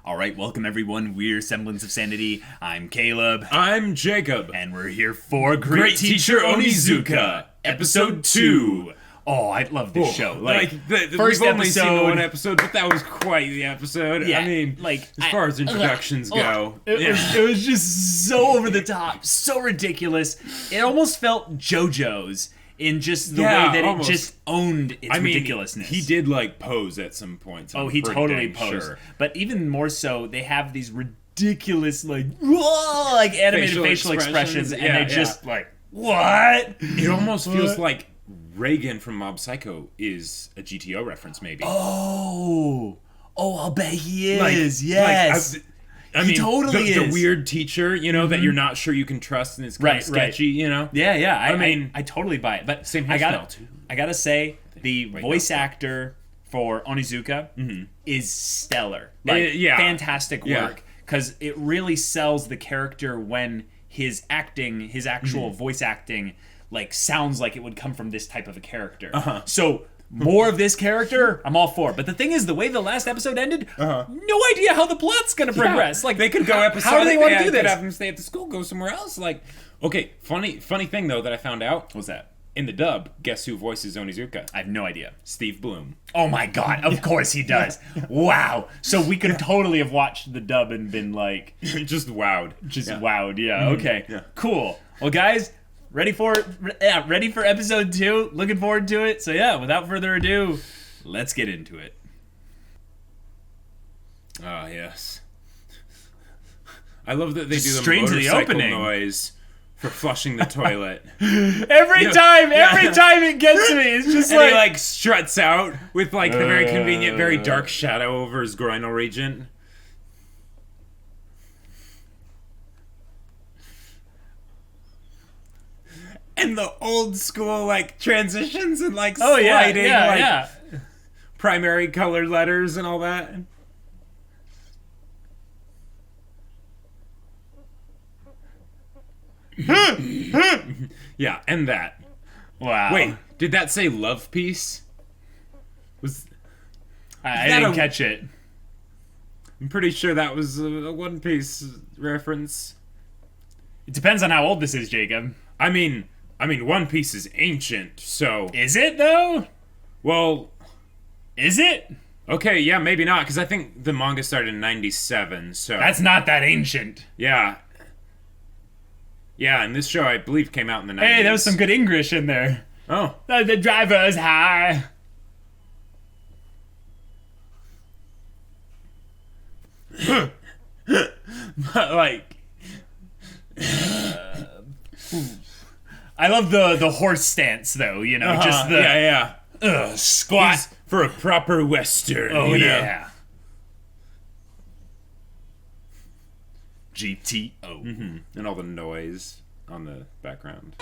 All right, welcome everyone. We're Semblance of Sanity. I'm Caleb. I'm Jacob. And we're here for Great Teacher Onizuka, Episode 2. Oh, I love this show. We've only seen one episode, but that was quite the episode. Yeah, I mean, as far as introductions go. It was just so over the top, so ridiculous. It almost felt JoJo's in just the way that it just owned its ridiculousness. He did, pose at some points. Oh, he totally posed. Sure. But even more so, they have these ridiculous, animated facial expressions, and they're just what? It almost feels like Reagan from Mob Psycho is a GTO reference, maybe. Oh, I'll bet he is. Yes. I mean, totally the weird teacher, that you're not sure you can trust and it's kind of sketchy, Yeah. I totally buy it. But same hairstyle too. I gotta say, the voice actor for Onizuka is stellar. Fantastic work. Because it really sells the character when his actual voice acting, sounds like it would come from this type of a character. So more of this character, I'm all for. But the thing is, the way the last episode ended, no idea how the plot's gonna progress. They could go episodic. How do they want to do this? Could have them stay at the school, go somewhere else. Okay, funny thing though that I found out. What's that? In the dub, guess who voices Onizuka? I have no idea. Steve Bloom. Oh my god, of course he does. Wow. So we could totally have watched the dub and been just wowed. Wowed, yeah. Okay. Yeah. Cool. Well, guys, ready for episode 2? Looking forward to it. So yeah, without further ado, let's get into it. Ah, yes. I love that they just do the straight motorcycle to the opening noise for flushing the toilet. Every time it gets to me, it's just and he struts out with the very convenient, very dark shadow over his groinal region. And the old school transitions and sliding primary colored letters and all that. Yeah, and that. Wow. Wait, did that say love piece? I didn't catch it. I'm pretty sure that was a One Piece reference. It depends on how old this is, Jacob. I mean, One Piece is ancient, so... Is it, though? Well... Is it? Okay, yeah, maybe not, because I think the manga started in 97, so... That's not that ancient. Yeah. Yeah, and this show, I believe, came out in the 90s. Hey, there was some good English in there. Oh. The driver's high. I love the horse stance, though, just the... squat. He's for a proper Western, yeah. GTO. And all the noise on the background.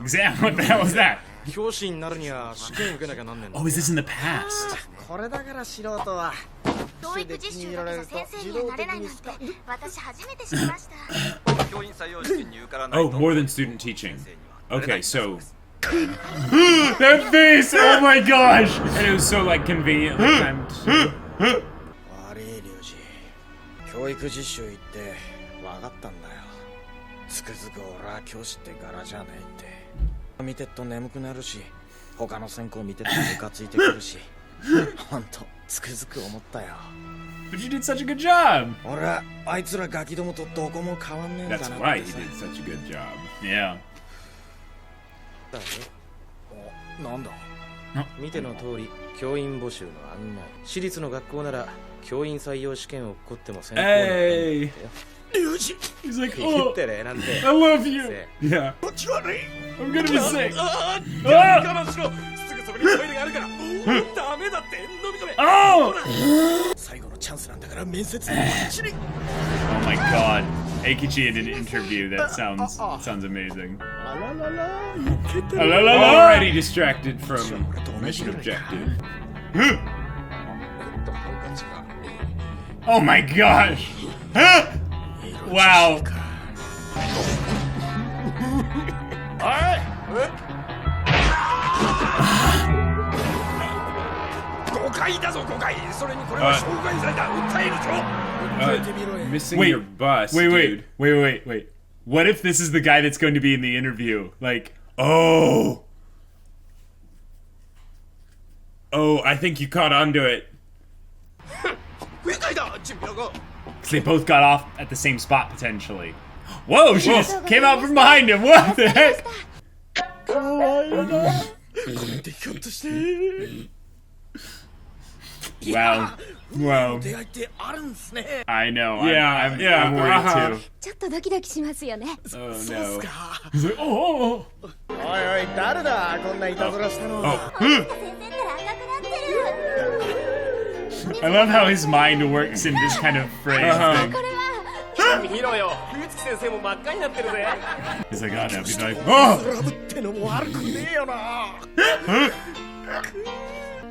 Exam? What the hell was that? Oh, is this in the past? Oh, more than student teaching. Okay, so... That face! Oh my gosh! And it was so conveniently timed. But you did such a good job! That's why he did such a good job. Yeah. なんだ見ての通り教員募集の案内私立の学校なら教員採用試験を起こっても選考に Hey! He's like, oh, 言ってねなんて I love you! Yeah. I'm gonna be sick! 我慢しろすぐそこにトイレがあるからダメだって飲み込め Oh! 最後のチャンスなんだから面接にバッチリ Oh my god. Eikichi in an interview, that sounds amazing. Already distracted from mission objective. Oh my gosh! Wow. Missing your bus. Wait. What if this is the guy that's going to be in the interview? Like, oh, I think you caught onto it. because they both got off at the same spot potentially. Whoa, she just came out from behind him. What the heck? Wow. I know. I'm worried too. ちょっとドキドキしますよね。 Oh no. He's like, oh. おいおい誰だこんないたずらしたの。 I love how his mind works in this kind of phrase thing. 見ろよ冬月先生も真っ赤になってるぜ。 He's like, oh no. He's like, oh. ラブってのも悪くねえよな。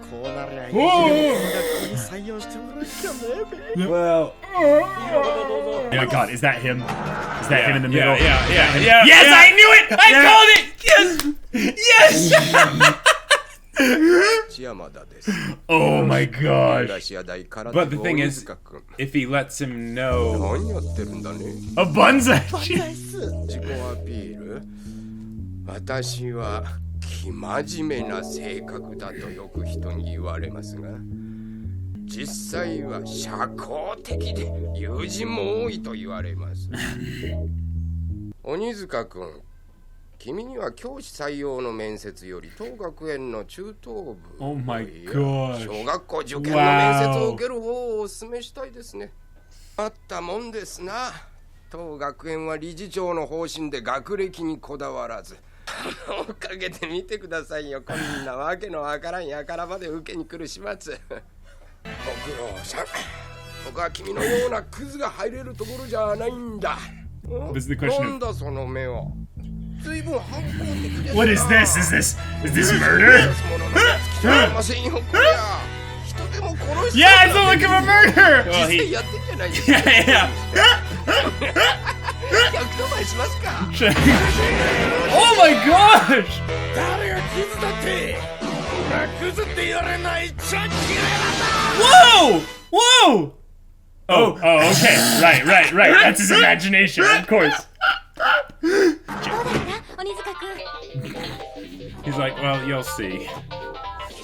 こうなりゃいい学校に採用してもらうしかねえべ。 Well. Oh my god, is that him? Is that him in the middle? Yeah. Yes, I knew it! I called it! Yes! Oh my gosh. But the thing is, if he lets him know. A bonsai! 自己アピール。私は生真面目な性格だとよく人に言われますが、実際は社交的で友人も多いと言われます。鬼塚君、君には教師採用の面接より当学園の中等部、Oh my gosh. 小学校受験の面接を受ける方をお勧めしたいですね。あったもんですな。当学園は理事長の方針で学歴にこだわらず、おかげで見てくださいよ。こんなわけのわからんやからまで受けに来る始末。ご苦労さん。ここは君のようなクズが入れるところじゃないんだ。なんだその目は。随分反抗的です。 What is this? Is this murder? Yeah, it's not like a murder! Well, he... Yeah. Oh my gosh! Whoa! Oh, okay. Right. That's his imagination, of course. He's like, well, you'll see.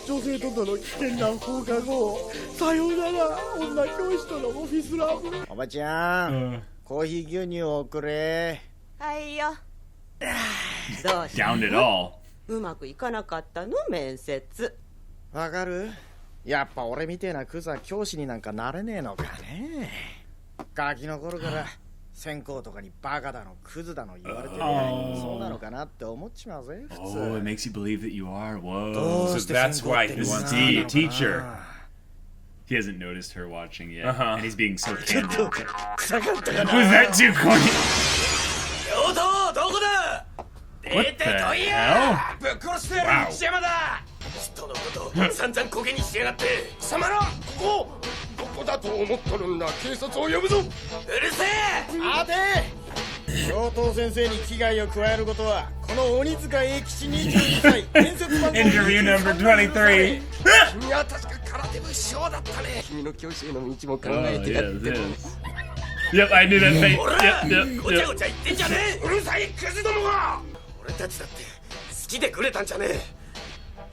女性との危険な放課後、さようなら女教師とのオフィスラブ。おばちゃん、コーヒー牛乳をくれ。はいよ。どうした Downed it all. うまくいかなかったの面接。わかる？やっぱ俺みてえなクズは教師になんかなれねえのかね。ガキの頃から専攻とかにバカだのクズだの言われてる。そうなのかなって思っちまうぜ。 Oh, it makes you believe that you are. Whoa. So that's why he wants to be a teacher. He hasn't noticed her watching yet, and he's being so candid. Was 臭かったかな。 that too corny? 教頭どこだ。 What the hell? ぶっ殺してやる西山だ。人のこと散々コケにしやがって。貴様ら、ここだと思っとるんだ。警察を呼ぶぞ。うるせえ。待て。教頭先生に危害を加えることはこの鬼塚英吉22歳伝説番号 Interview number 23. 君は確か空手部将だったね。君の教師への道も考えてやってる。 Yep, I knew that face. Yep. ごちゃごちゃ言ってんじゃねえ。うるさいクズどもが。俺たちだって好きでくれたんじゃねえ。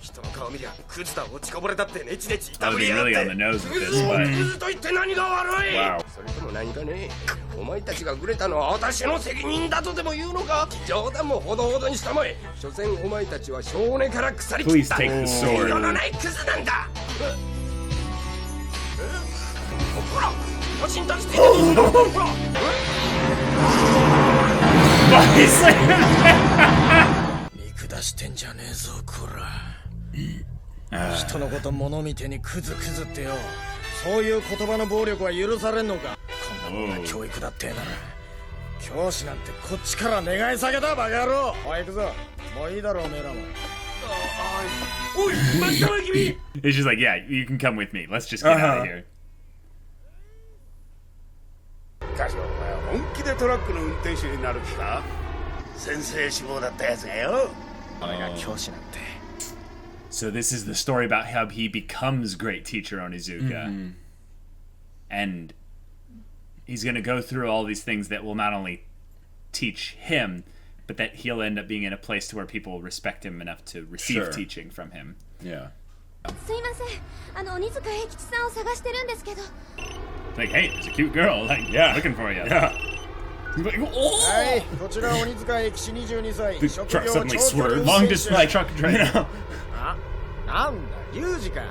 人の顔見りゃクズだ落ちこぼれだってネチネチいたぶりやがって。クズと言って何が悪い。それとも何かね。お前たちがグレたのは私の責任だとでも言うのか。冗談もほどほどにしたまえ。所詮お前たちは少年から腐りきった色のないクズなんだ。ほらパチンとしてほら。見下してんじゃねえぞこら。人のこと物見てにクズクズってよ。そういう言葉の暴力は許されんのか。こんなもんが教育だってなら教師なんてこっちから願い下げだバカ野郎。おい行くぞ。もういいだろおめえらも。おい待ったわ君。 It's just like, yeah, you can come with me. Let's just get out of here. カシオ、お前本気でトラックの運転手になる気か。先生志望だったやつがよ。俺が教師なんて So this is the story about how he becomes great teacher Onizuka. And he's going to go through all these things that will not only teach him, but that he'll end up being in a place to where people respect him enough to receive teaching from him. Yeah. Like, hey, there's a cute girl, like, looking for you. Yeah. Like, oh! The truck suddenly swerves. Long distance truck driver. なんだ、ユージか。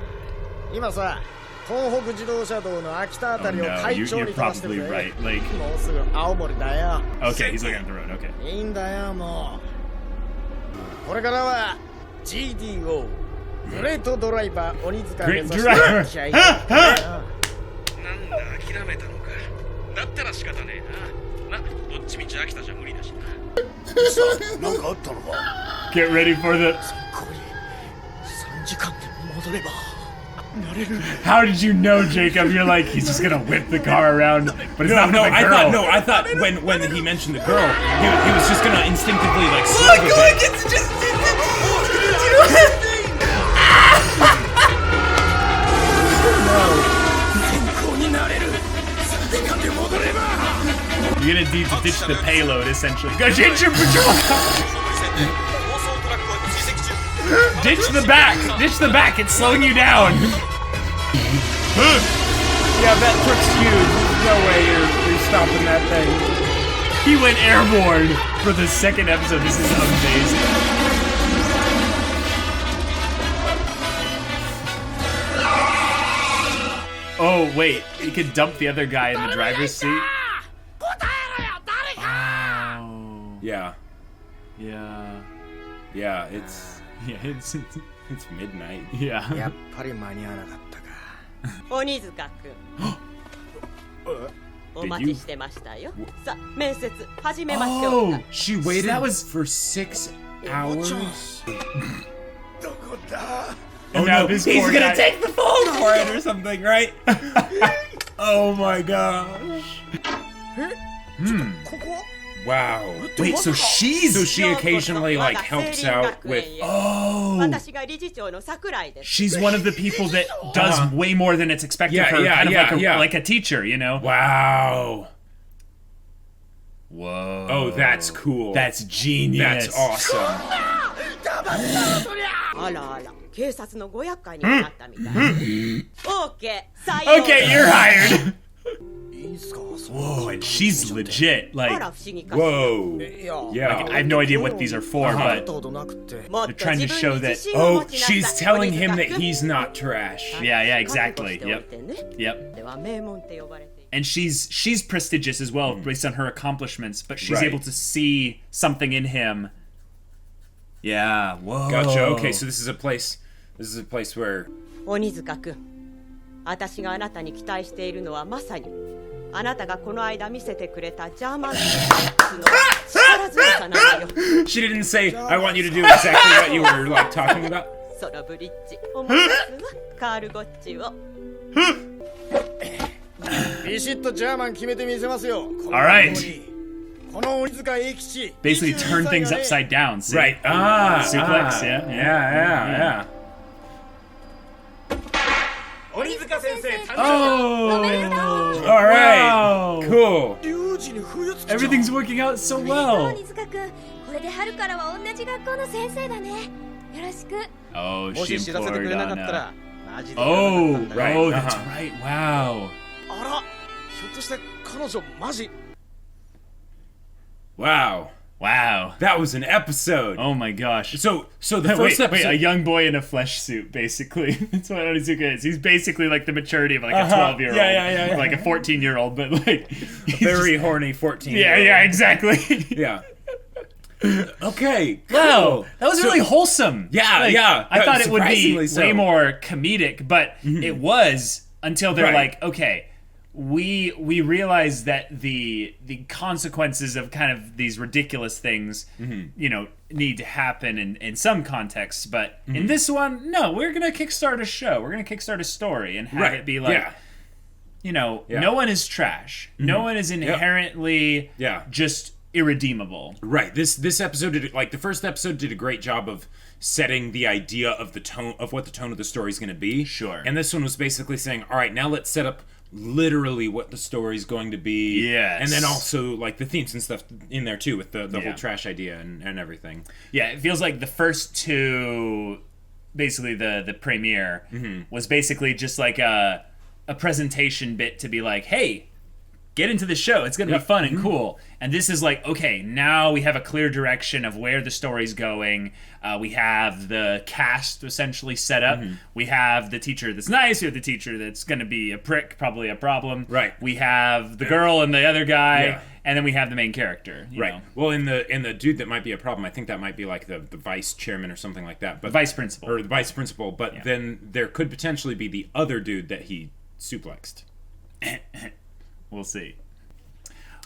今さ、東北自動車道の秋田あたりを快調に飛ばしてるぜ。もうすぐ青森だよ。Okay, he's looking at the road, okay. いいんだよ、もう。これからは GDO グレートドライバー鬼塚目指して気合い。なんだ、諦めたのか。だったら仕方ねえな。どっちみち秋田じゃ無理だしな。なんかあったのか。Get ready for the. How did you know, Jacob? You're like, he's just gonna whip the car around, but it's not the girl. I thought when he mentioned the girl, he was just gonna instinctively like swerve with it. It's just You're gonna need to ditch the payload, essentially. Go ditch your patrol car! Ditch the back! Ditch the back! It's slowing you down! Yeah, that truck's huge. There's no way you're stopping that thing. He went airborne for the second episode. This is amazing. Oh, wait. You could dump the other guy in the driver's seat? Oh. Yeah. Yeah. Yeah, it's... Yeah, it's midnight. Yeah. やっぱり間に合わなかったか。鬼塚くん。お待ちしてましたよ。さあ、面接始めましょうか。Oh, she waited for 6 hours? And now this he's poor gonna guy... take the phone for it or something, right? Oh my gosh. Wow. Wait, so she occasionally like helps out with. Oh. She's one of the people that does way more than it's expected of her. Kind of like a teacher, you know? Wow. Whoa. Oh, that's cool. That's genius. That's awesome. あらあら、警察のご厄介になったみたい。OK、採用。Okay, you're hired. Whoa, and she's legit. Like, whoa. Yeah. Like, I have no idea what these are for, but they're trying to show that. Oh, she's telling him that he's not trash. Yeah, exactly. Yep. And she's prestigious as well, based on her accomplishments, but she's able to see something in him. Yeah, whoa. Gotcha. Okay, so this is a place where 鬼塚くん、私があなたに期待しているのはまさにあなたがこの間見せてくれたジャーマンの力強さなのよ。 She didn't say, I want you to do exactly what you were like talking about. そのブリッジ、思い出すわ、カール・ゴッチを。ビシッとジャーマン決めてみせますよ。 Alright. この鬼塚英吉。 Basically turn things upside down. See? Right. Suplex, yeah. Oh! Alright. Wow. Cool. Everything's working out so well. Oh, she implored Anna. Oh, right. Oh, that's right. Wow. あら、ひょっとして彼女マジ。 Wow. That was an episode. Oh my gosh. So the first episode. Wait, a young boy in a flesh suit, basically. That's what Onizuka is. He's basically like the maturity of like a 12-year-old. Yeah. Like a 14-year-old, but like... A very horny 14-year-old. Yeah, exactly. Yeah. Okay. Wow. That was really wholesome. Yeah. I thought it would be so. way more comedic, but it was until they're like, okay... We realize that the consequences of kind of these ridiculous things, you know, need to happen in some contexts. But in this one, no, we're going to kickstart a show. We're going to kickstart a story and have it be like, you know, no one is trash. No one is inherently just irredeemable. Right. This episode did, like, the first episode did a great job of setting the idea of the tone of what the tone of the story is going to be. Sure. And this one was basically saying, all right, now let's set up literally what the story's going to be. Yes. And then also, like, the themes and stuff in there, too, with the whole trash idea and everything. Yeah, it feels like the first two, basically the premiere, was basically just like a presentation bit to be like, hey, get into the show. It's going to be fun and cool. And this is like, okay, now we have a clear direction of where the story's going. We have the cast essentially set up. We have the teacher that's nice. We have the teacher that's going to be a prick, probably a problem. Right. We have the girl and the other guy. Yeah. And then we have the main character. You know? Well, in the dude that might be a problem, I think that might be like the vice chairman or something like that. But vice principal. Or the vice principal. But then there could potentially be the other dude that he suplexed. We'll see.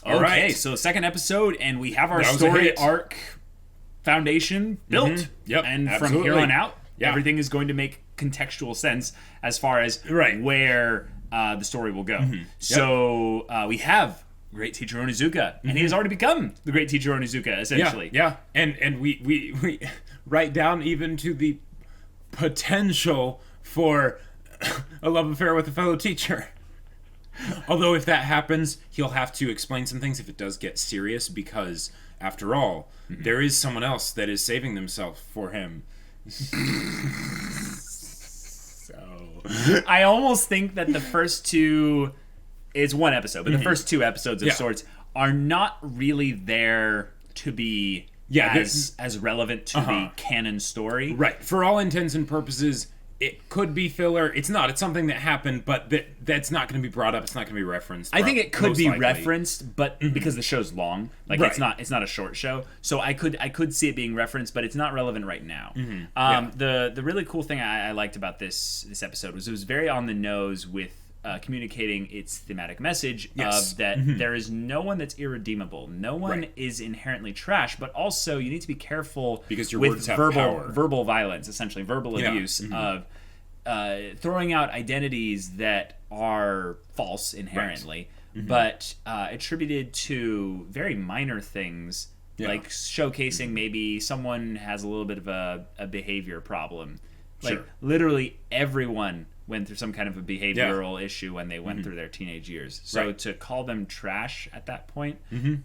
Okay, so second episode, and we have our story arc foundation built. Yep, and absolutely. From here on out, everything is going to make contextual sense as far as where the story will go. So we have great teacher Onizuka, and he has already become the great teacher Onizuka, essentially. Yeah. And we write down even to the potential for a love affair with a fellow teacher. Although if that happens, he'll have to explain some things if it does get serious, because after all, there is someone else that is saving themselves for him. So I almost think that the first two is one episode, but the first two episodes of sorts are not really there to be as relevant to the canon story. Right. For all intents and purposes, it could be filler. It's not. It's something that happened, but that's not going to be brought up. It's not going to be referenced. I think it could be referenced, but because the show's long, like it's not a short show, so I could see it being referenced, but it's not relevant right now. The really cool thing I liked about this episode was it was very on the nose with communicating its thematic message of that there is no one that's irredeemable. No one is inherently trash, but also you need to be careful because your with words have power. Verbal violence, essentially verbal abuse of throwing out identities that are false inherently, but attributed to very minor things, like showcasing maybe someone has a little bit of a behavior problem. Like literally everyone went through some kind of a behavioral issue when they went through their teenage years. So to call them trash at that point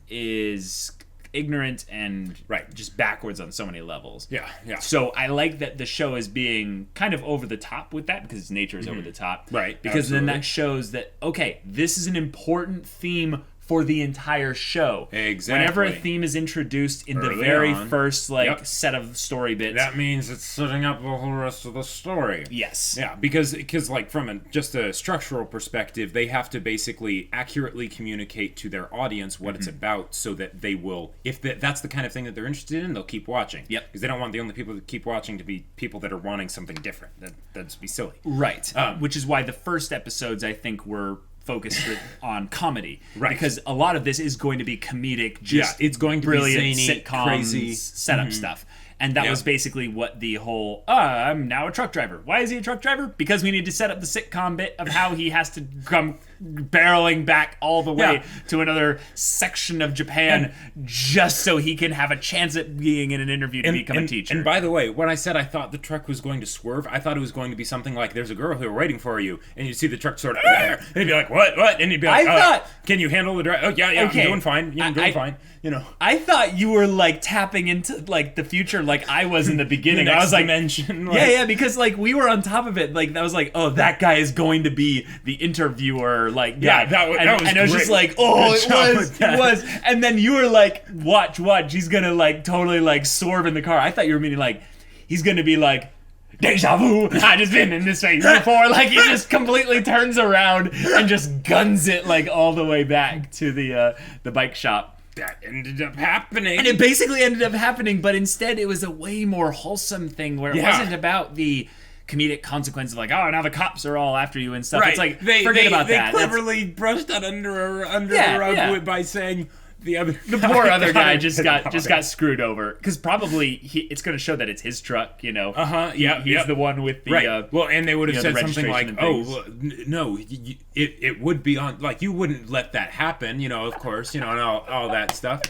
is ignorant and just backwards on so many levels. Yeah. So I like that the show is being kind of over the top with that because its nature is over the top. Right. Because then that shows that, okay, this is an important theme for the entire show. Exactly. Whenever a theme is introduced in the very first set of story bits, that means it's setting up the whole rest of the story. Yes. Yeah, because like from just a structural perspective, they have to basically accurately communicate to their audience what it's about, so that they will, if that's the kind of thing that they're interested in, they'll keep watching. Yep. Because they don't want the only people that keep watching to be people that are wanting something different. That'd just be silly. Right. Which is why the first episodes, I think, were focused on comedy, because a lot of this is going to be comedic, it's going to brilliant be zany, sitcom crazy setup stuff. And that was basically what the whole, I'm now a truck driver. Why is he a truck driver? Because we need to set up the sitcom bit of how he has to come barreling back all the way to another section of Japan just so he can have a chance at being in an interview to become a teacher. And by the way, when I said I thought the truck was going to swerve, I thought it was going to be something like, there's a girl here waiting for you, and you see the truck sort of, and you'd be like, what? And you'd be like, can you handle the drive? Oh, yeah, okay. I'm doing fine. I'm doing fine. You know. I thought you were like tapping into like the future like I was in the beginning. The I was like, dimension. Because like we were on top of it. Like I was like, oh, that guy is going to be the interviewer. Like guy. That was and I was just like, oh, it was. And then you were like, watch, he's gonna like totally like swerve in the car. I thought you were meaning like he's gonna be like, deja vu, I just been in this phase before. Like he just completely turns around and just guns it like all the way back to the bike shop. That ended up happening. And it basically ended up happening, but instead it was a way more wholesome thing where it wasn't about the comedic consequences like, oh, now the cops are all after you and stuff. It's like, forget about that. They cleverly brushed that under the rug by saying the poor other guy just got screwed over, because probably it's going to show that it's his truck, you know. He's the one with the well, and they would have said something like, oh, no, it would be on, like, you wouldn't let that happen, you know, of course, you know, and all that stuff.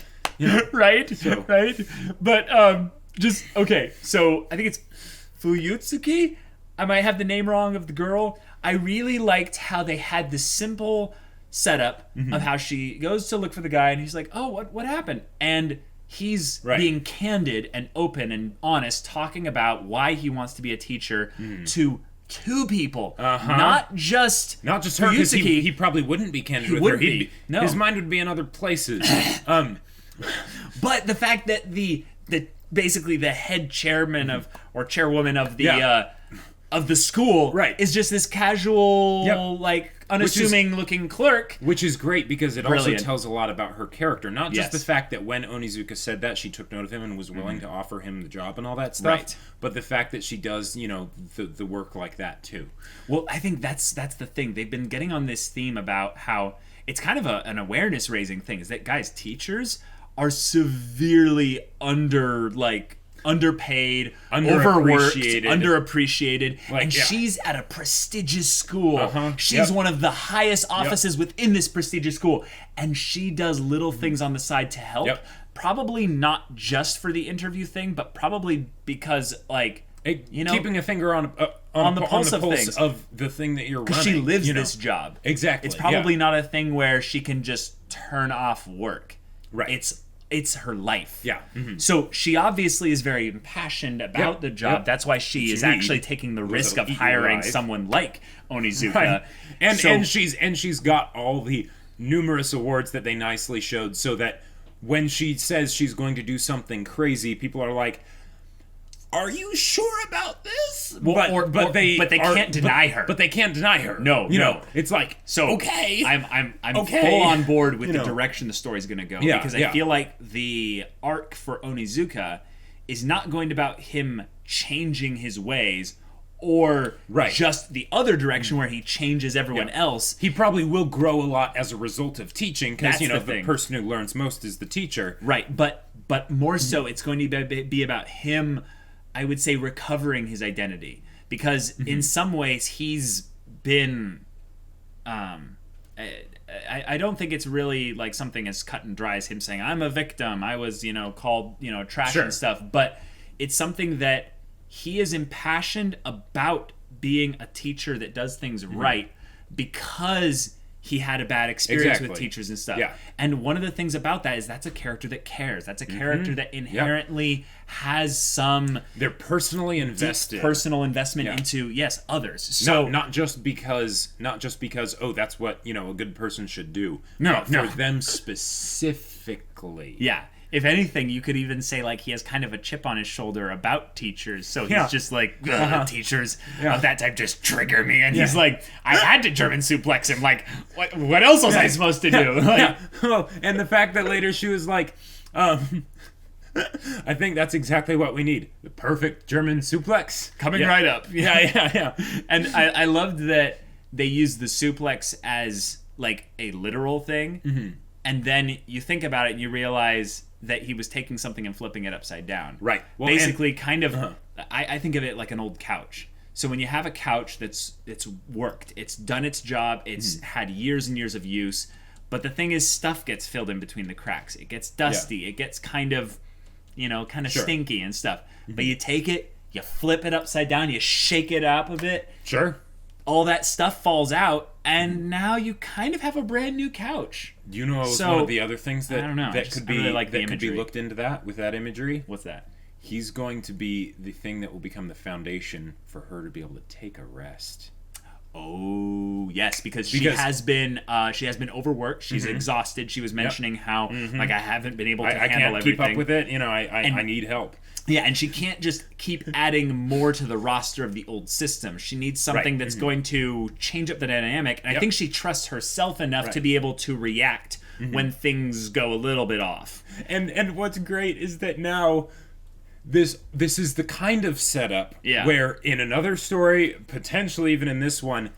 right? So. Right? But just okay. So I think it's Fuyutsuki. I might have the name wrong of the girl. I really liked how they had this simple setup of how she goes to look for the guy, and he's like, "Oh, what happened?" And he's being candid and open and honest, talking about why he wants to be a teacher to two people, not just her, because he probably wouldn't be candid with her. No. His mind would be in other places. But the fact that the basically the head chairman or chairwoman of the school is just this casual like unassuming looking clerk, which is great because it also tells a lot about her character. Not just the fact that when Onizuka said that, she took note of him and was willing to offer him the job and all that stuff, but the fact that she does, the work like that too. Well, I think that's the thing. They've been getting on this theme about how it's kind of an awareness raising thing, is that guys, teachers are severely underpaid, overworked, underappreciated, and she's at a prestigious school. She's one of the highest offices within this prestigious school, and she does little things on the side to help. Probably not just for the interview thing, but probably because, keeping a finger on the pulse of things, of the thing that you're running. She lives this job. Exactly. It's probably not a thing where she can just turn off work. Right. It's her life. Yeah. So she obviously is very impassioned about the job. That's why she is actually taking the risk of hiring someone like Onizuka. Right. And she's got all the numerous awards that they nicely showed, so that when she says she's going to do something crazy, people are like, "Are you sure about this?" Well, but they can't deny her. But they can't deny her. No, no. It's like, so okay, I'm full on board with the direction the story's going to go, because I feel like the arc for Onizuka is not going to be about him changing his ways, or just the other direction where he changes everyone else. He probably will grow a lot as a result of teaching, because the person who learns most is the teacher. Right, but more so, it's going to be about him, I would say, recovering his identity, because in some ways he's been I don't think it's really like something as cut and dry as him saying, "I'm a victim, I was called trash and stuff," but it's something that he is impassioned about being a teacher that does things right, because he had a bad experience with teachers and stuff. And one of the things about that is that's a character that cares. That's a character that inherently has some... They're personally invested. Personal investment into, others. So not just because, oh, that's what, a good person should do. For them specifically. Yeah. If anything, you could even say he has kind of a chip on his shoulder about teachers. So he's just like, teachers of that type just trigger me. And he's like, I had to German suplex him. What else was I supposed to do? Well, and the fact that later she was like, I think that's exactly what we need. The perfect German suplex. Coming right up. Yeah. And I loved that they used the suplex as a literal thing. And then you think about it and you realize that he was taking something and flipping it upside down. Right. Well, basically, I think of it like an old couch. So when you have a couch it's worked, it's done its job, it's had years and years of use, but the thing is, stuff gets filled in between the cracks. It gets dusty. It gets kind of stinky and stuff. But you take it, you flip it upside down, you shake it up a bit. Sure. All that stuff falls out, and now you kind of have a brand new couch. Do you know one of the other things that I don't know. that could be could be looked into with that imagery? What's that? He's going to be the thing that will become the foundation for her to be able to take a rest. Oh yes, because she has been overworked. She's exhausted. She was mentioning how I haven't been able to handle everything. Keep up with it. I need help. Yeah, and she can't just keep adding more to the roster of the old system. She needs something that's going to change up the dynamic. And I think she trusts herself enough to be able to react when things go a little bit off. And what's great is that now this is the kind of setup where in another story, potentially even in this one,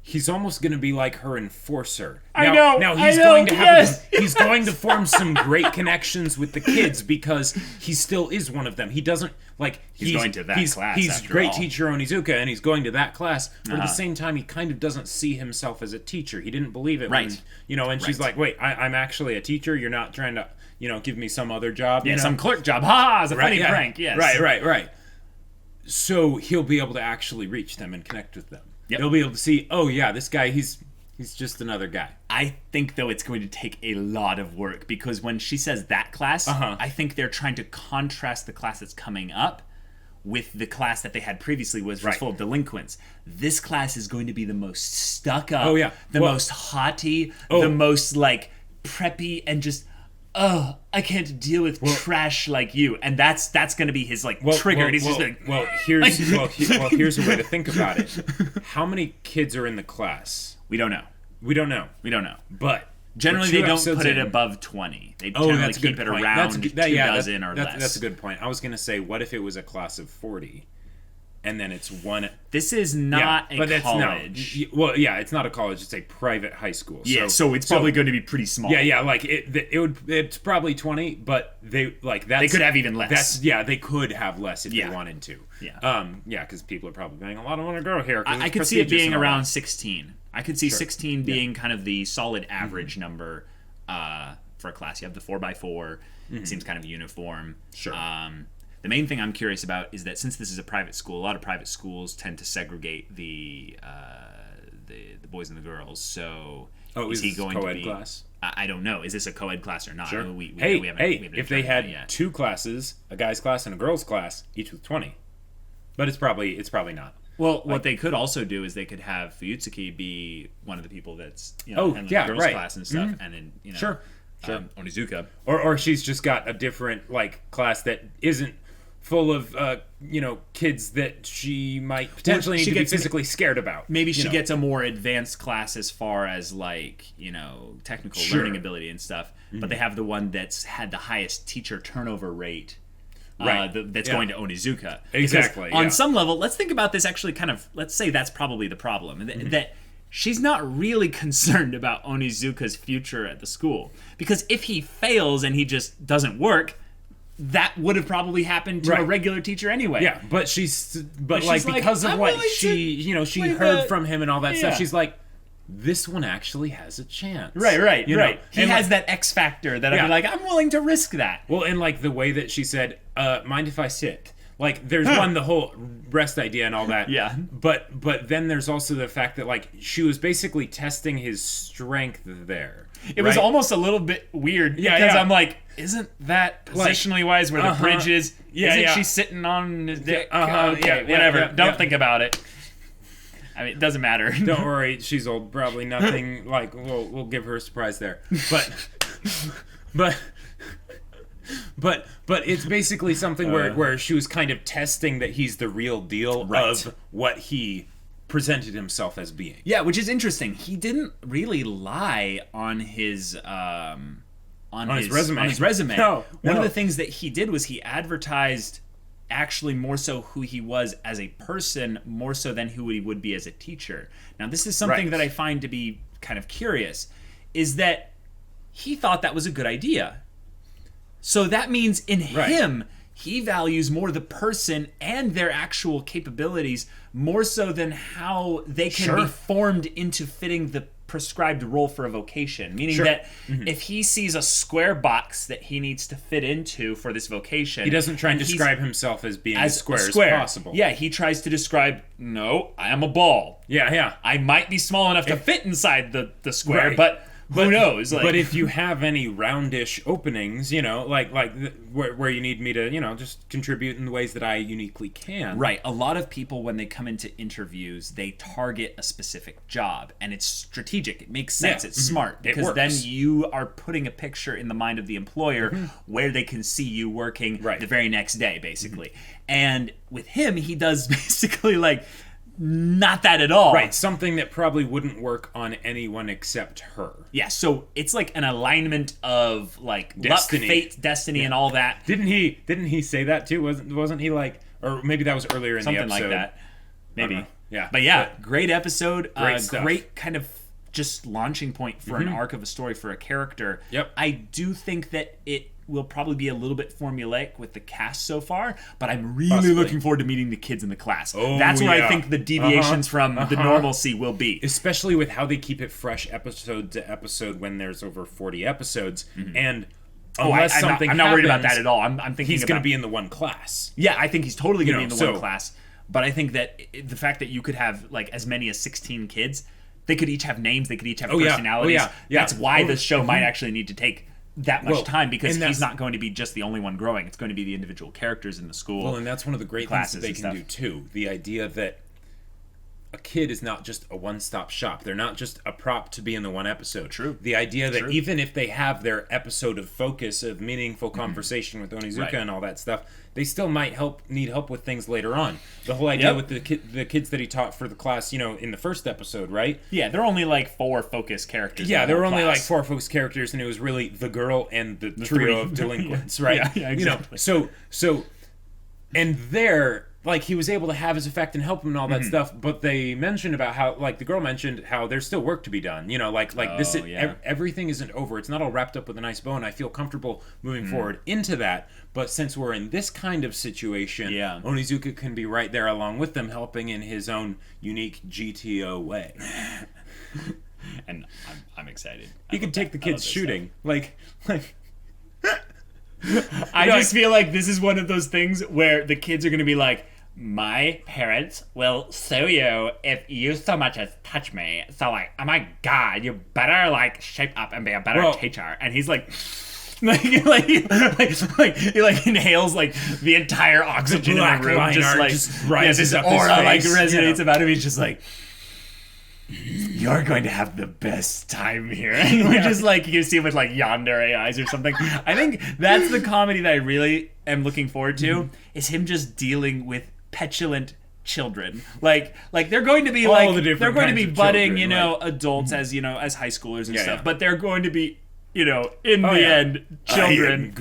he's almost going to be like her enforcer. Now he's going to have he's going to form some great connections with the kids, because he still is one of them. He doesn't he's going to that class. He's great teacher Onizuka, and he's going to that class. But at the same time, he kind of doesn't see himself as a teacher. He didn't believe it when and she's like, "Wait, I'm actually a teacher. You're not trying to give me some other job. Some clerk job. Ha! It's a funny prank. Yes. Right. So he'll be able to actually reach them and connect with them. Yep. He'll be able to see, oh yeah, this guy, he's just another guy. I think, though, it's going to take a lot of work, because when she says that class, I think they're trying to contrast the class that's coming up with the class that they had previously, was full of delinquents. This class is going to be the most stuck up, the most haughty, the most, like, preppy, and just, I can't deal with trash like you. And that's going to be his, like, trigger. And he's just like... here's a way to think about it. How many kids are in the class? We don't know. But generally, they don't put it above 20. They generally keep it around 2 dozen or less. That's a good point. I was going to say, what if it was a class of 40, and then it's one... This is not a college. It's not a college. It's a private high school. So it's probably going to be pretty small. Like it's probably 20, but they could have even less. They could have less if they wanted to. Because people are probably paying a lot of money to go here. I could see it being around 16. I could see 16 being kind of the solid average number for a class. You have the 4x4. It seems kind of uniform. Sure. The main thing I'm curious about is that since this is a private school, a lot of private schools tend to segregate the boys and the girls. So is he going to be class? I don't know. Is this a co-ed class or not? Sure. We haven't if they had 2 classes, a guy's class and a girl's class, each with 20, but it's probably not. Well, what they could also do is they could have Fuyutsuki be one of the people that's handling the girls' class and stuff, and then sure. Onizuka, or she's just got a different like class that isn't full of kids that she might potentially need to be physically scared about. Maybe she gets a more advanced class as far as like technical learning ability and stuff, but they have the one that's had the highest teacher turnover rate. That's going to Onizuka. Exactly. On some level, let's think about this actually let's say that's probably the problem. That she's not really concerned about Onizuka's future at the school. Because if he fails and he just doesn't work, that would have probably happened to a regular teacher anyway. Yeah, but she's because of what she heard from him and all that stuff, she's like, this one actually has a chance. Right. He has that X factor that I'd be like, I'm willing to risk that. Well, and like the way that she said, mind if I sit? Like, there's the whole rest idea and all that. Yeah. But then there's also the fact that, like, she was basically testing his strength there. It was almost a little bit weird because I'm like, isn't that positionally wise where the bridge is? Isn't she sitting on his dick? Okay, whatever. Don't think about it. I mean, it doesn't matter. Don't worry, she's old. Probably nothing. Like, we'll give her a surprise there. But it's basically something where she was kind of testing that he's the real deal of what he presented himself as being. Yeah, which is interesting. He didn't really lie on his resume. No. One of the things that he did was he advertised actually more so who he was as a person, more so than who he would be as a teacher. Now, this is something that I find to be kind of curious, is that he thought that was a good idea. So that means in him, he values more the person and their actual capabilities more so than how they can be formed into fitting the prescribed role for a vocation. Meaning that if he sees a square box that he needs to fit into for this vocation, he doesn't try and describe himself as being as square as possible. Yeah, he tries to describe, no, I am a ball. Yeah. I might be small enough to fit inside the square, but who knows? But if you have any roundish openings, where you need me to, just contribute in the ways that I uniquely can. Right. A lot of people, when they come into interviews, they target a specific job, and it's strategic. It makes sense. It's smart because then you are putting a picture in the mind of the employer where they can see you working the very next day, basically. And with him, he does basically not that at all. Right, something that probably wouldn't work on anyone except her. Yeah, so it's like an alignment of destiny. Luck, fate, destiny, and all that. Didn't he say that too? Wasn't he like, or maybe that was earlier in something the episode. Something like that. Maybe. Yeah. But great episode. Stuff. Great kind of just launching point for an arc of a story for a character. Yep. I do think that it will probably be a little bit formulaic with the cast so far, but I'm really looking forward to meeting the kids in the class. That's where I think the deviations from the normalcy will be. Especially with how they keep it fresh episode to episode when there's over 40 episodes. And Unless I'm not worried about that at all. I'm thinking he's going to be in the one class. Yeah, I think he's totally going to be in the one class. But I think that the fact that you could have like as many as 16 kids, they could each have names, they could each have personalities. That's why this show might actually need to take that much time, because he's not going to be just the only one growing. It's going to be the individual characters in the school. Well, and that's one of the great things that they can do too. The idea that a kid is not just a one-stop shop. They're not just a prop to be in the one episode. True. The idea that even if they have their episode of focus of meaningful conversation with Onizuka and all that stuff, they still might need help with things later on. The whole idea with the kids that he taught for the class, in the first episode, right? Yeah, there are only like 4 focus characters. Yeah, there were only like 4 focus characters, and it was really the girl and the trio of delinquents, right? Yeah, exactly. So, and there, like, he was able to have his effect and help him and all that stuff, but they mentioned about how, like, the girl mentioned how there's still work to be done. Everything isn't over. It's not all wrapped up with a nice bow, and I feel comfortable moving forward into that. But since we're in this kind of situation, Onizuka can be right there along with them, helping in his own unique GTO way. And I'm excited. He could take the kids shooting. Like I just feel like this is one of those things where the kids are going to be like, my parents will sue you if you so much as touch me. So, like, oh my God, you better, like, shape up and be a better teacher. And he's like... he inhales like the entire oxygen in the room, just like this aura like resonates about him. He's just like, you're going to have the best time here, and we're just like, you can see him with like yandere eyes or something. I think that's the comedy that I really am looking forward to, is him just dealing with petulant children. Like they're going to be they're going to be budding, adults as as high schoolers and stuff, but they're going to be in the end, children.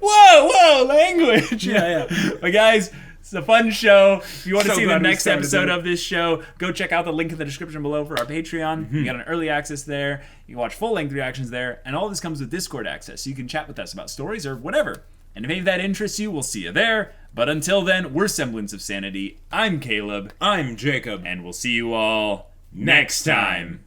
Whoa, language. But guys, it's a fun show. If you want to see the next episode of this show, go check out the link in the description below for our Patreon. You got an early access there. You can watch full-length reactions there. And all this comes with Discord access, so you can chat with us about stories or whatever. And if any of that interests you, we'll see you there. But until then, we're Semblance of Sanity. I'm Caleb. I'm Jacob. And we'll see you all next time.